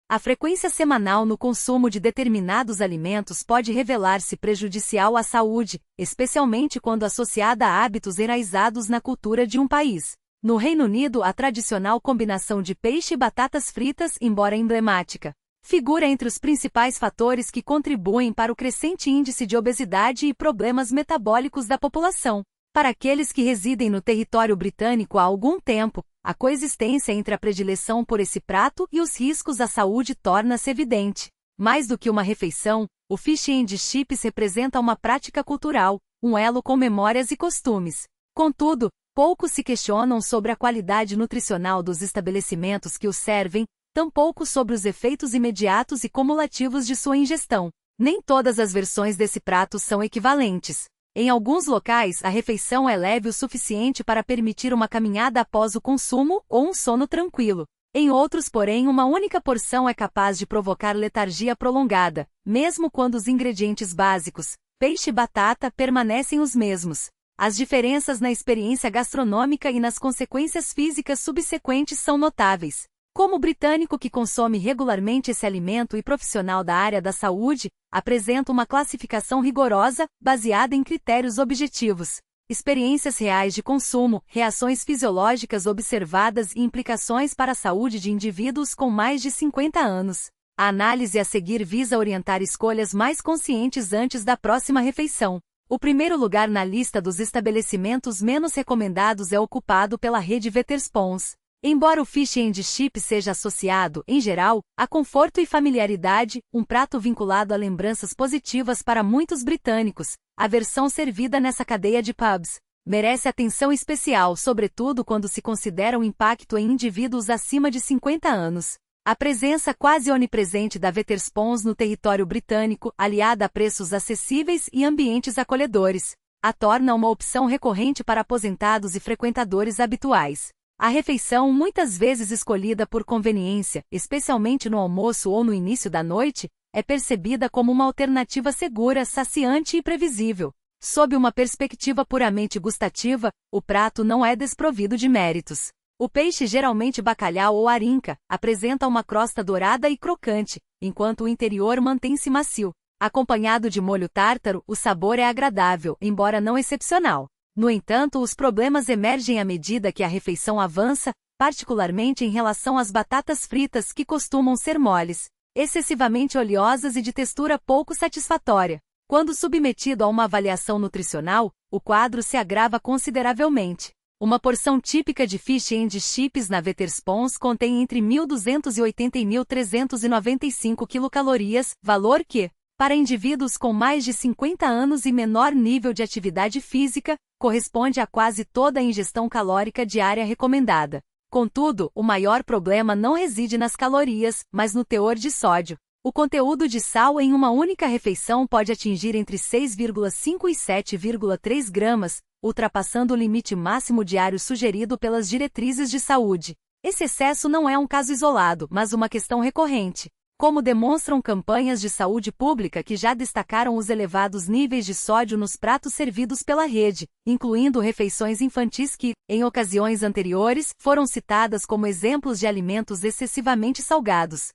A frequência semanal no consumo de determinados alimentos pode revelar-se prejudicial à saúde, especialmente quando associada a hábitos enraizados na cultura de um país. No Reino Unido, a tradicional combinação de peixe e batatas fritas, embora emblemática, figura entre os principais fatores que contribuem para o crescente índice de obesidade e problemas metabólicos da população. Para aqueles que residem no território britânico há algum tempo, a coexistência entre a predileção por esse prato e os riscos à saúde torna-se evidente. Mais do que uma refeição, o fish and chips representa uma prática cultural, um elo com memórias e costumes. Contudo, poucos se questionam sobre a qualidade nutricional dos estabelecimentos que o servem, tampouco sobre os efeitos imediatos e cumulativos de sua ingestão. Nem todas as versões desse prato são equivalentes. Em alguns locais, a refeição é leve o suficiente para permitir uma caminhada após o consumo ou um sono tranquilo. Em outros, porém, uma única porção é capaz de provocar letargia prolongada, mesmo quando os ingredientes básicos, peixe e batata, permanecem os mesmos. As diferenças na experiência gastronômica e nas consequências físicas subsequentes são notáveis. Como britânico que consome regularmente esse alimento e profissional da área da saúde, apresenta uma classificação rigorosa, baseada em critérios objetivos. Experiências reais de consumo, reações fisiológicas observadas e implicações para a saúde de indivíduos com mais de 50 anos. A análise a seguir visa orientar escolhas mais conscientes antes da próxima refeição. O primeiro lugar na lista dos estabelecimentos menos recomendados é ocupado pela rede Wetherspoons. Embora o fish and chips seja associado, em geral, a conforto e familiaridade, um prato vinculado a lembranças positivas para muitos britânicos, a versão servida nessa cadeia de pubs merece atenção especial, sobretudo quando se considera o impacto em indivíduos acima de 50 anos. A presença quase onipresente da Wetherspoons no território britânico, aliada a preços acessíveis e ambientes acolhedores, a torna uma opção recorrente para aposentados e frequentadores habituais. A refeição, muitas vezes escolhida por conveniência, especialmente no almoço ou no início da noite, é percebida como uma alternativa segura, saciante e previsível. Sob uma perspectiva puramente gustativa, o prato não é desprovido de méritos. O peixe, geralmente bacalhau ou arinca, apresenta uma crosta dourada e crocante, enquanto o interior mantém-se macio. Acompanhado de molho tártaro, o sabor é agradável, embora não excepcional. No entanto, os problemas emergem à medida que a refeição avança, particularmente em relação às batatas fritas que costumam ser moles, excessivamente oleosas e de textura pouco satisfatória. Quando submetido a uma avaliação nutricional, o quadro se agrava consideravelmente. Uma porção típica de fish and chips na Wetherspoons contém entre 1.280 e 1.395 quilocalorias, valor que, para indivíduos com mais de 50 anos e menor nível de atividade física, corresponde a quase toda a ingestão calórica diária recomendada. Contudo, o maior problema não reside nas calorias, mas no teor de sódio. O conteúdo de sal em uma única refeição pode atingir entre 6,5 e 7,3 gramas, ultrapassando o limite máximo diário sugerido pelas diretrizes de saúde. Esse excesso não é um caso isolado, mas uma questão recorrente, como demonstram campanhas de saúde pública que já destacaram os elevados níveis de sódio nos pratos servidos pela rede, incluindo refeições infantis que, em ocasiões anteriores, foram citadas como exemplos de alimentos excessivamente salgados.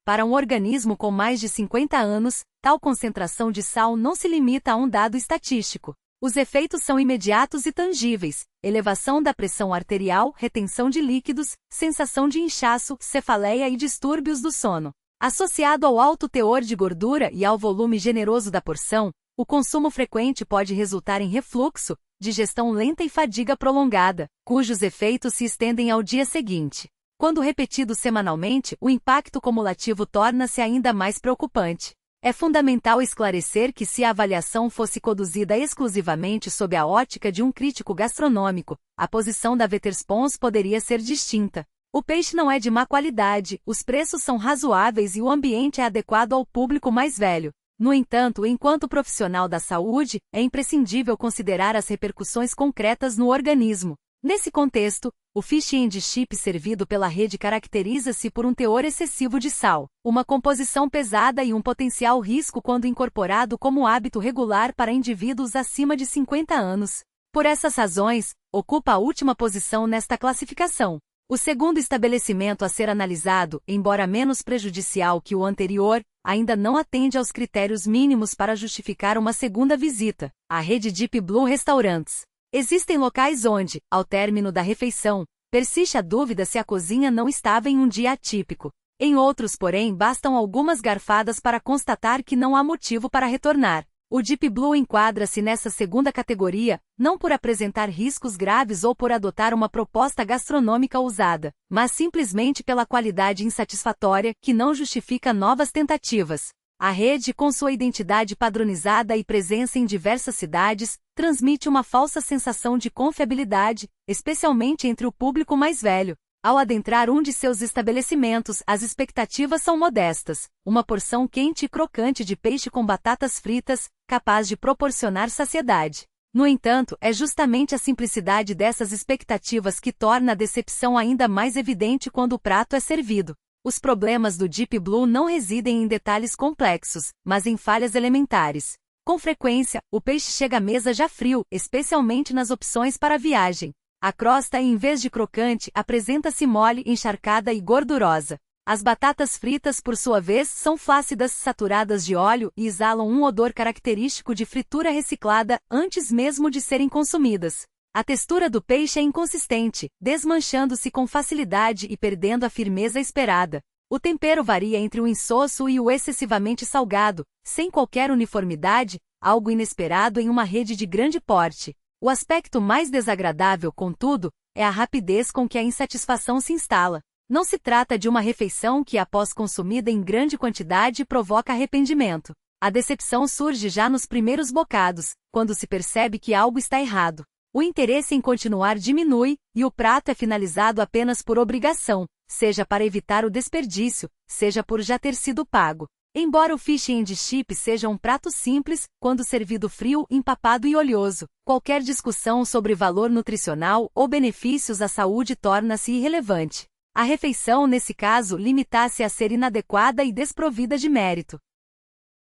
Para um organismo com mais de 50 anos, tal concentração de sal não se limita a um dado estatístico. Os efeitos são imediatos e tangíveis: elevação da pressão arterial, retenção de líquidos, sensação de inchaço, cefaleia e distúrbios do sono. Associado ao alto teor de gordura e ao volume generoso da porção, o consumo frequente pode resultar em refluxo, digestão lenta e fadiga prolongada, cujos efeitos se estendem ao dia seguinte. Quando repetido semanalmente, o impacto cumulativo torna-se ainda mais preocupante. É fundamental esclarecer que se a avaliação fosse conduzida exclusivamente sob a ótica de um crítico gastronômico, a posição da Wetherspoons poderia ser distinta. O peixe não é de má qualidade, os preços são razoáveis e o ambiente é adequado ao público mais velho. No entanto, enquanto profissional da saúde, é imprescindível considerar as repercussões concretas no organismo. Nesse contexto, o fish and chips servido pela rede caracteriza-se por um teor excessivo de sal, uma composição pesada e um potencial risco quando incorporado como hábito regular para indivíduos acima de 50 anos. Por essas razões, ocupa a última posição nesta classificação. O segundo estabelecimento a ser analisado, embora menos prejudicial que o anterior, ainda não atende aos critérios mínimos para justificar uma segunda visita: a rede Deep Blue Restaurantes. Existem locais onde, ao término da refeição, persiste a dúvida se a cozinha não estava em um dia atípico. Em outros, porém, bastam algumas garfadas para constatar que não há motivo para retornar. O Deep Blue enquadra-se nessa segunda categoria, não por apresentar riscos graves ou por adotar uma proposta gastronômica ousada, mas simplesmente pela qualidade insatisfatória que não justifica novas tentativas. A rede, com sua identidade padronizada e presença em diversas cidades, transmite uma falsa sensação de confiabilidade, especialmente entre o público mais velho. Ao adentrar um de seus estabelecimentos, as expectativas são modestas: uma porção quente e crocante de peixe com batatas fritas, capaz de proporcionar saciedade. No entanto, é justamente a simplicidade dessas expectativas que torna a decepção ainda mais evidente quando o prato é servido. Os problemas do Deep Blue não residem em detalhes complexos, mas em falhas elementares. Com frequência, o peixe chega à mesa já frio, especialmente nas opções para viagem. A crosta, em vez de crocante, apresenta-se mole, encharcada e gordurosa. As batatas fritas, por sua vez, são flácidas, saturadas de óleo e exalam um odor característico de fritura reciclada antes mesmo de serem consumidas. A textura do peixe é inconsistente, desmanchando-se com facilidade e perdendo a firmeza esperada. O tempero varia entre o insosso e o excessivamente salgado, sem qualquer uniformidade, algo inesperado em uma rede de grande porte. O aspecto mais desagradável, contudo, é a rapidez com que a insatisfação se instala. Não se trata de uma refeição que, após consumida em grande quantidade, provoca arrependimento. A decepção surge já nos primeiros bocados, quando se percebe que algo está errado. O interesse em continuar diminui, e o prato é finalizado apenas por obrigação, seja para evitar o desperdício, seja por já ter sido pago. Embora o fish and chips seja um prato simples, quando servido frio, empapado e oleoso, qualquer discussão sobre valor nutricional ou benefícios à saúde torna-se irrelevante. A refeição, nesse caso, limita-se a ser inadequada e desprovida de mérito.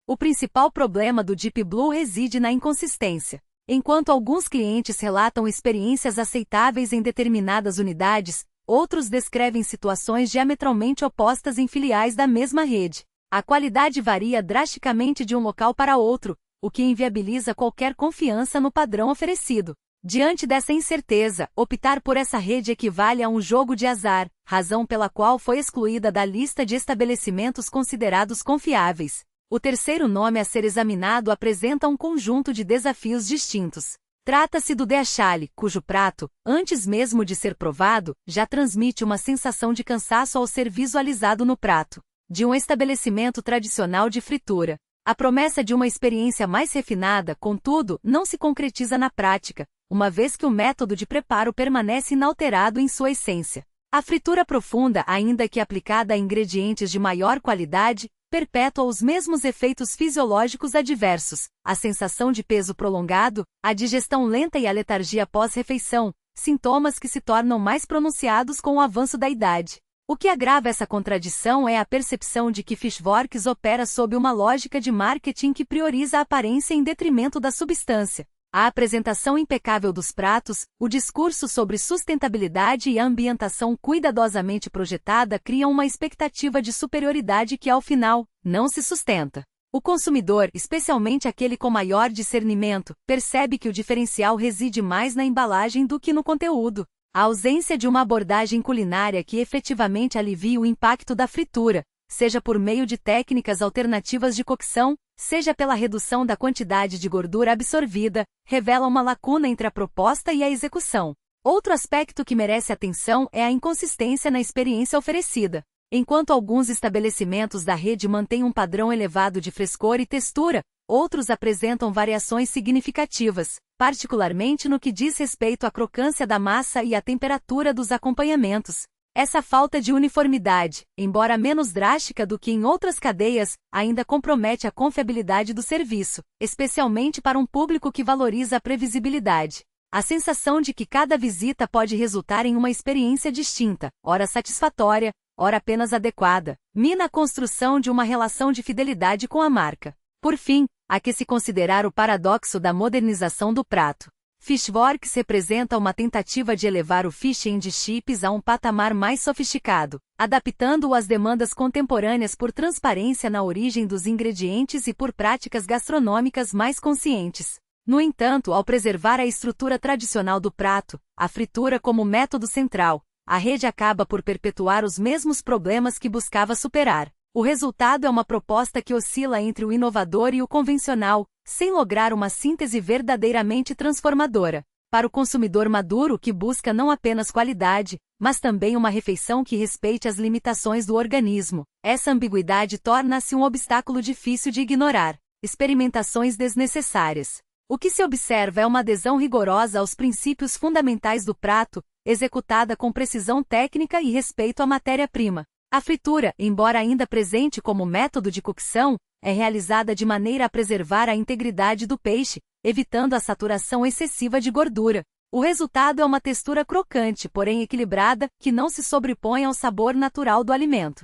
O principal problema do Deep Blue reside na inconsistência. Enquanto alguns clientes relatam experiências aceitáveis em determinadas unidades, outros descrevem situações diametralmente opostas em filiais da mesma rede. A qualidade varia drasticamente de um local para outro, o que inviabiliza qualquer confiança no padrão oferecido. Diante dessa incerteza, optar por essa rede equivale a um jogo de azar, razão pela qual foi excluída da lista de estabelecimentos considerados confiáveis. O terceiro nome a ser examinado apresenta um conjunto de desafios distintos. Trata-se do Deachali, cujo prato, antes mesmo de ser provado, já transmite uma sensação de cansaço ao ser visualizado no prato. De um estabelecimento tradicional de fritura. A promessa de uma experiência mais refinada, contudo, não se concretiza na prática, uma vez que o método de preparo permanece inalterado em sua essência. A fritura profunda, ainda que aplicada a ingredientes de maior qualidade, perpétua os mesmos efeitos fisiológicos adversos: a sensação de peso prolongado, a digestão lenta e a letargia pós-refeição, sintomas que se tornam mais pronunciados com o avanço da idade. O que agrava essa contradição é a percepção de que Fishworks opera sob uma lógica de marketing que prioriza a aparência em detrimento da substância. A apresentação impecável dos pratos, o discurso sobre sustentabilidade e a ambientação cuidadosamente projetada criam uma expectativa de superioridade que, ao final, não se sustenta. O consumidor, especialmente aquele com maior discernimento, percebe que o diferencial reside mais na embalagem do que no conteúdo. A ausência de uma abordagem culinária que efetivamente alivie o impacto da fritura, seja por meio de técnicas alternativas de cocção, seja pela redução da quantidade de gordura absorvida, revela uma lacuna entre a proposta e a execução. Outro aspecto que merece atenção é a inconsistência na experiência oferecida. Enquanto alguns estabelecimentos da rede mantêm um padrão elevado de frescor e textura, outros apresentam variações significativas, particularmente no que diz respeito à crocância da massa e à temperatura dos acompanhamentos. Essa falta de uniformidade, embora menos drástica do que em outras cadeias, ainda compromete a confiabilidade do serviço, especialmente para um público que valoriza a previsibilidade. A sensação de que cada visita pode resultar em uma experiência distinta, ora satisfatória, ora apenas adequada, mina a construção de uma relação de fidelidade com a marca. Por fim, há que se considerar o paradoxo da modernização do prato. Fishworks representa uma tentativa de elevar o fish and chips a um patamar mais sofisticado, adaptando-o às demandas contemporâneas por transparência na origem dos ingredientes e por práticas gastronômicas mais conscientes. No entanto, ao preservar a estrutura tradicional do prato, a fritura como método central, a rede acaba por perpetuar os mesmos problemas que buscava superar. O resultado é uma proposta que oscila entre o inovador e o convencional, sem lograr uma síntese verdadeiramente transformadora. Para o consumidor maduro que busca não apenas qualidade, mas também uma refeição que respeite as limitações do organismo, essa ambiguidade torna-se um obstáculo difícil de ignorar. Experimentações desnecessárias. O que se observa é uma adesão rigorosa aos princípios fundamentais do prato, executada com precisão técnica e respeito à matéria-prima. A fritura, embora ainda presente como método de cocção, é realizada de maneira a preservar a integridade do peixe, evitando a saturação excessiva de gordura. O resultado é uma textura crocante, porém equilibrada, que não se sobrepõe ao sabor natural do alimento.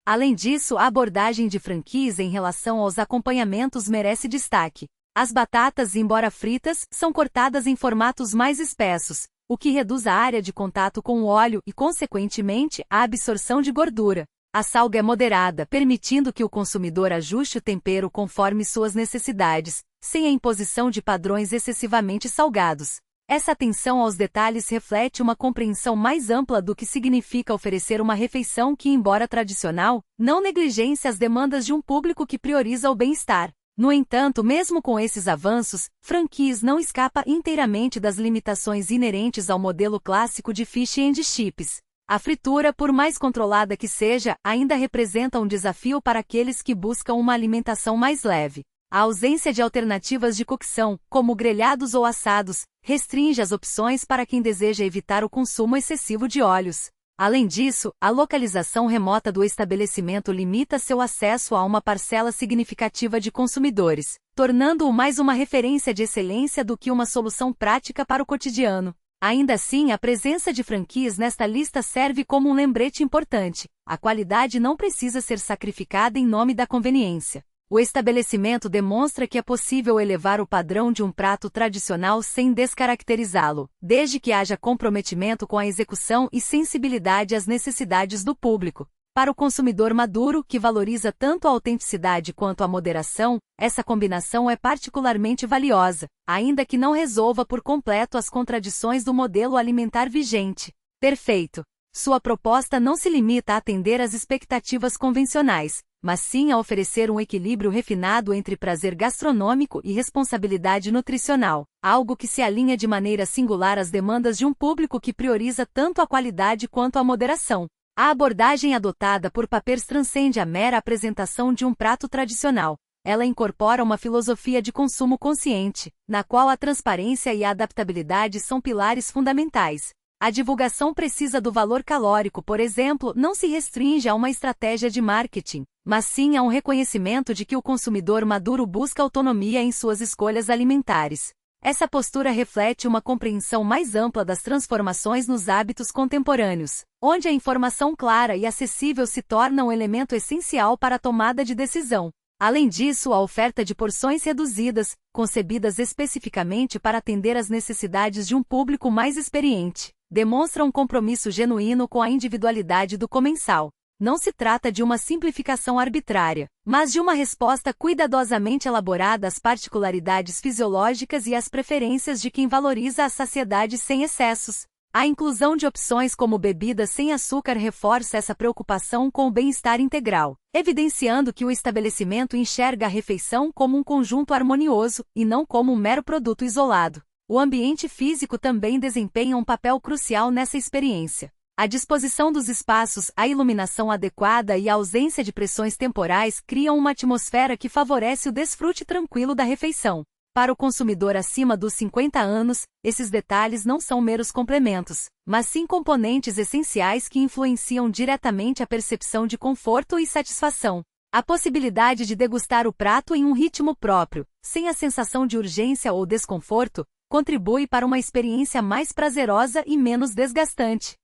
Além disso, a abordagem de franquias em relação aos acompanhamentos merece destaque. As batatas, embora fritas, são cortadas em formatos mais espessos, o que reduz a área de contato com o óleo e, consequentemente, a absorção de gordura. A salga é moderada, permitindo que o consumidor ajuste o tempero conforme suas necessidades, sem a imposição de padrões excessivamente salgados. Essa atenção aos detalhes reflete uma compreensão mais ampla do que significa oferecer uma refeição que, embora tradicional, não negligencia as demandas de um público que prioriza o bem-estar. No entanto, mesmo com esses avanços, franquias não escapa inteiramente das limitações inerentes ao modelo clássico de fish and chips. A fritura, por mais controlada que seja, ainda representa um desafio para aqueles que buscam uma alimentação mais leve. A ausência de alternativas de cocção, como grelhados ou assados, restringe as opções para quem deseja evitar o consumo excessivo de óleos. Além disso, a localização remota do estabelecimento limita seu acesso a uma parcela significativa de consumidores, tornando-o mais uma referência de excelência do que uma solução prática para o cotidiano. Ainda assim, a presença de franquias nesta lista serve como um lembrete importante: a qualidade não precisa ser sacrificada em nome da conveniência. O estabelecimento demonstra que é possível elevar o padrão de um prato tradicional sem descaracterizá-lo, desde que haja comprometimento com a execução e sensibilidade às necessidades do público. Para o consumidor maduro, que valoriza tanto a autenticidade quanto a moderação, essa combinação é particularmente valiosa, ainda que não resolva por completo as contradições do modelo alimentar vigente. Perfeito. Sua proposta não se limita a atender às expectativas convencionais, mas sim a oferecer um equilíbrio refinado entre prazer gastronômico e responsabilidade nutricional, algo que se alinha de maneira singular às demandas de um público que prioriza tanto a qualidade quanto a moderação. A abordagem adotada por Papers transcende a mera apresentação de um prato tradicional. Ela incorpora uma filosofia de consumo consciente, na qual a transparência e a adaptabilidade são pilares fundamentais. A divulgação precisa do valor calórico, por exemplo, não se restringe a uma estratégia de marketing, mas sim a um reconhecimento de que o consumidor maduro busca autonomia em suas escolhas alimentares. Essa postura reflete uma compreensão mais ampla das transformações nos hábitos contemporâneos, onde a informação clara e acessível se torna um elemento essencial para a tomada de decisão. Além disso, a oferta de porções reduzidas, concebidas especificamente para atender às necessidades de um público mais experiente, demonstra um compromisso genuíno com a individualidade do comensal. Não se trata de uma simplificação arbitrária, mas de uma resposta cuidadosamente elaborada às particularidades fisiológicas e às preferências de quem valoriza a saciedade sem excessos. A inclusão de opções como bebidas sem açúcar reforça essa preocupação com o bem-estar integral, evidenciando que o estabelecimento enxerga a refeição como um conjunto harmonioso, e não como um mero produto isolado. O ambiente físico também desempenha um papel crucial nessa experiência. A disposição dos espaços, a iluminação adequada e a ausência de pressões temporais criam uma atmosfera que favorece o desfrute tranquilo da refeição. Para o consumidor acima dos 50 anos, esses detalhes não são meros complementos, mas sim componentes essenciais que influenciam diretamente a percepção de conforto e satisfação. A possibilidade de degustar o prato em um ritmo próprio, sem a sensação de urgência ou desconforto, contribui para uma experiência mais prazerosa e menos desgastante.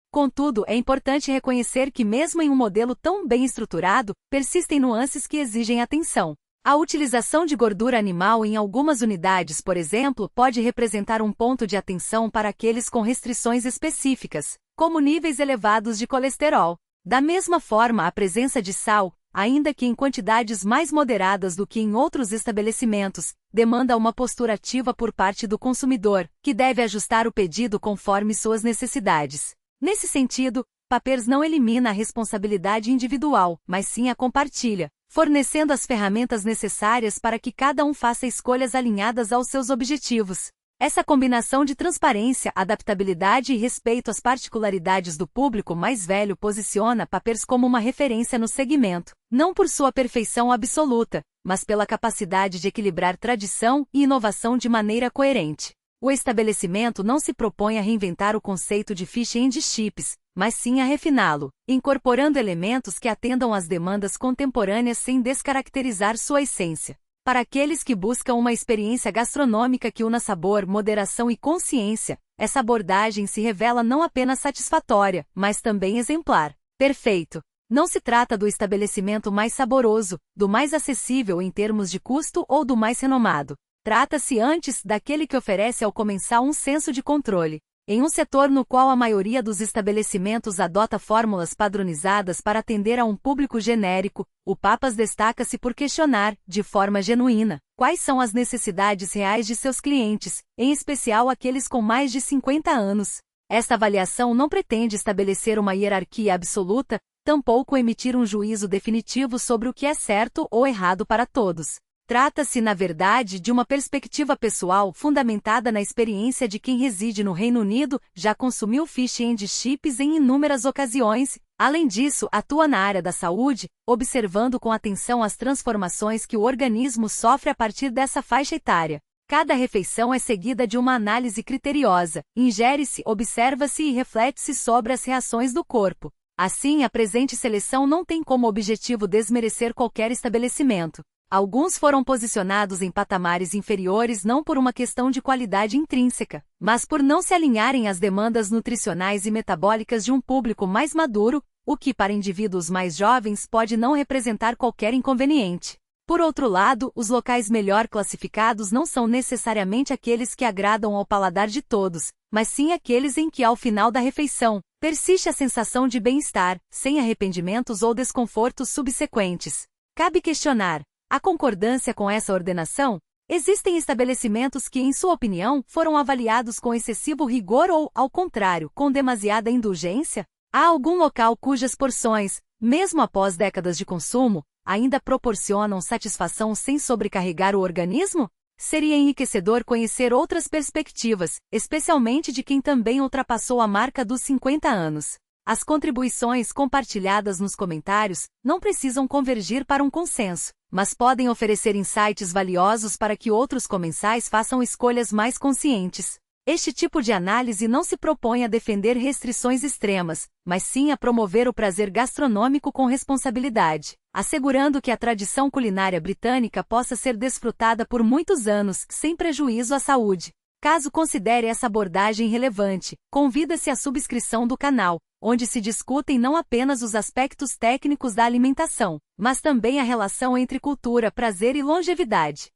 Contudo, é importante reconhecer que mesmo em um modelo tão bem estruturado, persistem nuances que exigem atenção. A utilização de gordura animal em algumas unidades, por exemplo, pode representar um ponto de atenção para aqueles com restrições específicas, como níveis elevados de colesterol. Da mesma forma, a presença de sal, ainda que em quantidades mais moderadas do que em outros estabelecimentos, demanda uma postura ativa por parte do consumidor, que deve ajustar o pedido conforme suas necessidades. Nesse sentido, Papers não elimina a responsabilidade individual, mas sim a compartilha, fornecendo as ferramentas necessárias para que cada um faça escolhas alinhadas aos seus objetivos. Essa combinação de transparência, adaptabilidade e respeito às particularidades do público mais velho posiciona Papers como uma referência no segmento, não por sua perfeição absoluta, mas pela capacidade de equilibrar tradição e inovação de maneira coerente. O estabelecimento não se propõe a reinventar o conceito de fish and chips, mas sim a refiná-lo, incorporando elementos que atendam às demandas contemporâneas sem descaracterizar sua essência. Para aqueles que buscam uma experiência gastronômica que una sabor, moderação e consciência, essa abordagem se revela não apenas satisfatória, mas também exemplar. Perfeito! Não se trata do estabelecimento mais saboroso, do mais acessível em termos de custo ou do mais renomado. Trata-se antes daquele que oferece ao comensal um senso de controle. Em um setor no qual a maioria dos estabelecimentos adota fórmulas padronizadas para atender a um público genérico, o Papas destaca-se por questionar, de forma genuína, quais são as necessidades reais de seus clientes, em especial aqueles com mais de 50 anos. Esta avaliação não pretende estabelecer uma hierarquia absoluta, tampouco emitir um juízo definitivo sobre o que é certo ou errado para todos. Trata-se, na verdade, de uma perspectiva pessoal fundamentada na experiência de quem reside no Reino Unido, já consumiu fish and chips em inúmeras ocasiões, além disso, atua na área da saúde, observando com atenção as transformações que o organismo sofre a partir dessa faixa etária. Cada refeição é seguida de uma análise criteriosa, ingere-se, observa-se e reflete-se sobre as reações do corpo. Assim, a presente seleção não tem como objetivo desmerecer qualquer estabelecimento. Alguns foram posicionados em patamares inferiores não por uma questão de qualidade intrínseca, mas por não se alinharem às demandas nutricionais e metabólicas de um público mais maduro, o que para indivíduos mais jovens pode não representar qualquer inconveniente. Por outro lado, os locais melhor classificados não são necessariamente aqueles que agradam ao paladar de todos, mas sim aqueles em que, ao final da refeição, persiste a sensação de bem-estar, sem arrependimentos ou desconfortos subsequentes. Cabe questionar: a concordância com essa ordenação? Existem estabelecimentos que, em sua opinião, foram avaliados com excessivo rigor ou, ao contrário, com demasiada indulgência? Há algum local cujas porções, mesmo após décadas de consumo, ainda proporcionam satisfação sem sobrecarregar o organismo? Seria enriquecedor conhecer outras perspectivas, especialmente de quem também ultrapassou a marca dos 50 anos. As contribuições compartilhadas nos comentários não precisam convergir para um consenso, mas podem oferecer insights valiosos para que outros comensais façam escolhas mais conscientes. Este tipo de análise não se propõe a defender restrições extremas, mas sim a promover o prazer gastronômico com responsabilidade, assegurando que a tradição culinária britânica possa ser desfrutada por muitos anos, sem prejuízo à saúde. Caso considere essa abordagem relevante, convida-se à subscrição do canal, onde se discutem não apenas os aspectos técnicos da alimentação, mas também a relação entre cultura, prazer e longevidade.